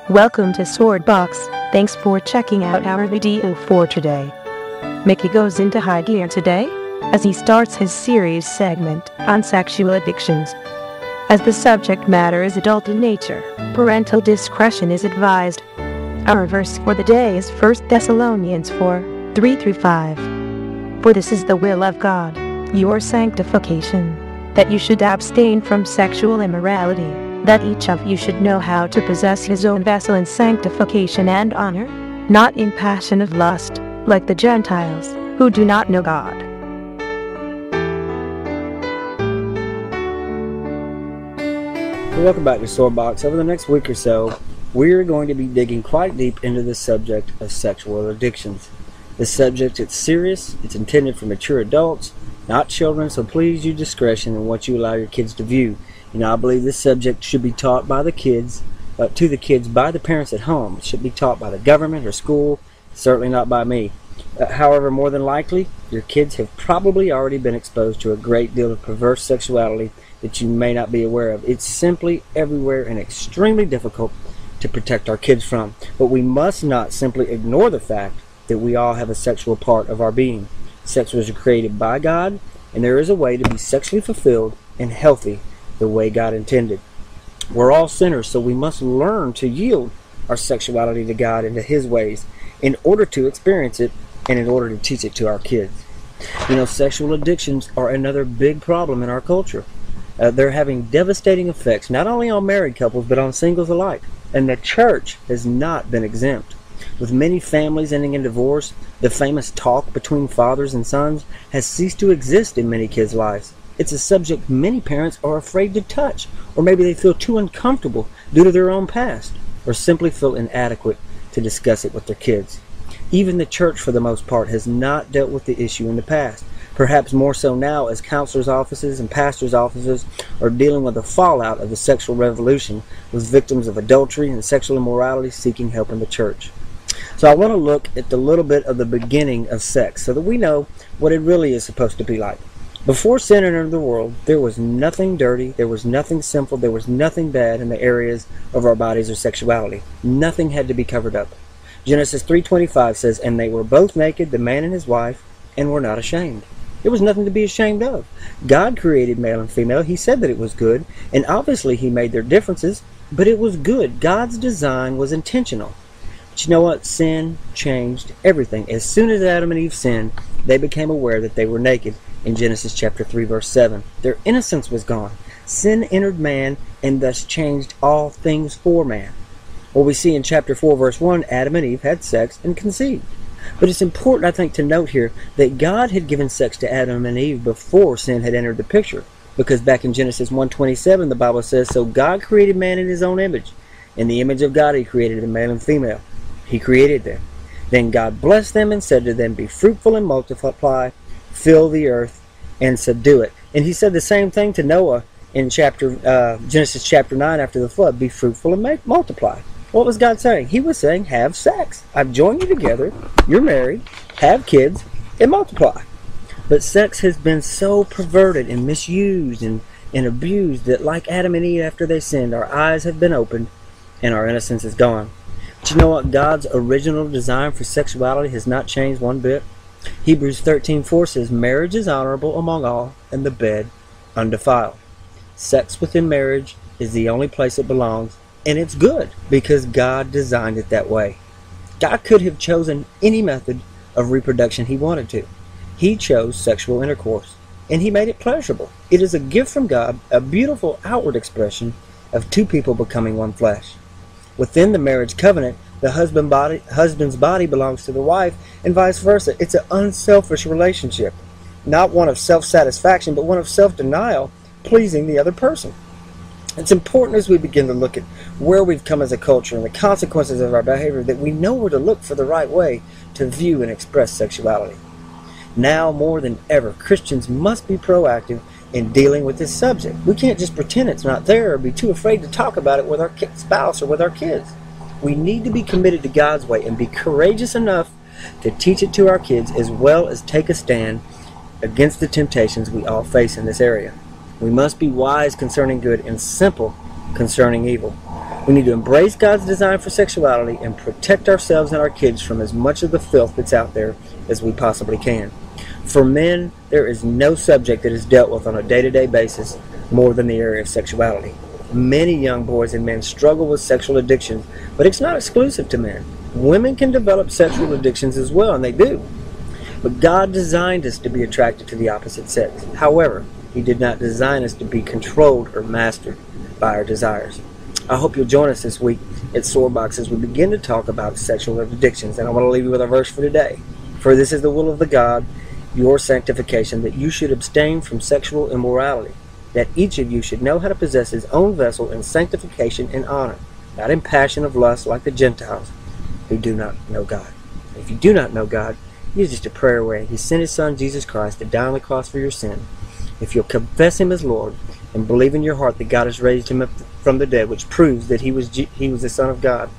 Welcome to Swordbox. Thanks for checking out our video for today. Mickey goes into high gear today as he starts his series segment on sexual addictions. As the subject matter is adult in nature, parental discretion is advised. Our verse for the day is 1 Thessalonians 4:3-5. For this is the will of God, your sanctification, that you should abstain from sexual immorality, that each of you should know how to possess his own vessel in sanctification and honor, not in passion of lust, like the Gentiles, who do not know God. Welcome back to Swordbox. Over the next week or so, we're going to be digging quite deep into the subject of sexual addictions. This subject is serious, it's intended for mature adults, not children, so please use discretion in what you allow your kids to view. I believe this subject should be taught by the kids, to the kids by the parents at home. It should be taught by the government or school, certainly not by me. However, more than likely, your kids have probably already been exposed to a great deal of perverse sexuality that you may not be aware of. It's simply everywhere and extremely difficult to protect our kids from. But we must not simply ignore the fact that we all have a sexual part of our being. Sex was created by God, and there is a way to be sexually fulfilled and healthy the way God intended. We're all sinners, so we must learn to yield our sexuality to God and to His ways in order to experience it and in order to teach it to our kids. Sexual addictions are another big problem in our culture. They're having devastating effects not only on married couples but on singles alike, and the church has not been exempt. With many families ending in divorce, the famous talk between fathers and sons has ceased to exist in many kids' lives. It's a subject many parents are afraid to touch, or maybe they feel too uncomfortable due to their own past, or simply feel inadequate to discuss it with their kids. Even the church, for the most part, has not dealt with the issue in the past, perhaps more so now as counselors' offices and pastors' offices are dealing with the fallout of the sexual revolution, with victims of adultery and sexual immorality seeking help in the church. So I want to look at the little bit of the beginning of sex so that we know what it really is supposed to be like. Before sin entered the world, there was nothing dirty, there was nothing sinful, there was nothing bad in the areas of our bodies or sexuality. Nothing had to be covered up. Genesis 3:25 says, "And they were both naked, the man and his wife, and were not ashamed." There was nothing to be ashamed of. God created male and female. He said that it was good, and obviously He made their differences, but it was good. God's design was intentional. But you know what? Sin changed everything. As soon as Adam and Eve sinned, they became aware that they were naked. In Genesis chapter 3, verse 7, their innocence was gone. Sin entered man and thus changed all things for man. Well, we see in chapter 4, verse 1, Adam and Eve had sex and conceived. But it's important, I think, to note here that God had given sex to Adam and Eve before sin had entered the picture. Because back in Genesis 1:27, the Bible says, "So God created man in His own image. In the image of God He created them, male and female. He created them. Then God blessed them and said to them, 'Be fruitful and multiply, fill the earth and subdue it.'" And He said the same thing to Noah in Genesis chapter 9 after the flood, "Be fruitful and multiply." What was God saying? He was saying, have sex. I've joined you together. You're married. Have kids and multiply. But sex has been so perverted and misused and abused that, like Adam and Eve after they sinned, our eyes have been opened and our innocence is gone. But you know what? God's original design for sexuality has not changed one bit. Hebrews 13:4 says, "Marriage is honorable among all, and the bed undefiled." Sex within marriage is the only place it belongs, and it's good because God designed it that way. God could have chosen any method of reproduction He wanted to. He chose sexual intercourse, and He made it pleasurable. It is a gift from God, a beautiful outward expression of two people becoming one flesh. Within the marriage covenant, the husband's body belongs to the wife, and vice versa. It's an unselfish relationship, not one of self-satisfaction, but one of self-denial, pleasing the other person. It's important as we begin to look at where we've come as a culture and the consequences of our behavior that we know where to look for the right way to view and express sexuality. Now more than ever, Christians must be proactive in dealing with this subject. We can't just pretend it's not there or be too afraid to talk about it with our spouse or with our kids. We need to be committed to God's way and be courageous enough to teach it to our kids, as well as take a stand against the temptations we all face in this area. We must be wise concerning good and simple concerning evil. We need to embrace God's design for sexuality and protect ourselves and our kids from as much of the filth that's out there as we possibly can. For men, there is no subject that is dealt with on a day-to-day basis more than the area of sexuality. Many young boys and men struggle with sexual addictions, but it's not exclusive to men. Women can develop sexual addictions as well, and they do. But God designed us to be attracted to the opposite sex. However, He did not design us to be controlled or mastered by our desires. I hope you'll join us this week at Swordbox as we begin to talk about sexual addictions. And I want to leave you with our verse for today. For this is the will of the God, your sanctification, that you should abstain from sexual immorality, that each of you should know how to possess his own vessel in sanctification and honor, not in passion of lust like the Gentiles who do not know God. If you do not know God, He is just a prayer away. He sent His Son, Jesus Christ, to die on the cross for your sin. If you'll confess Him as Lord and believe in your heart that God has raised Him up from the dead, which proves that He was the Son of God,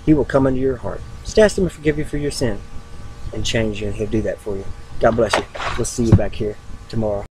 He will come into your heart. Just ask Him to forgive you for your sin and change you, and He'll do that for you. God bless you. We'll see you back here tomorrow.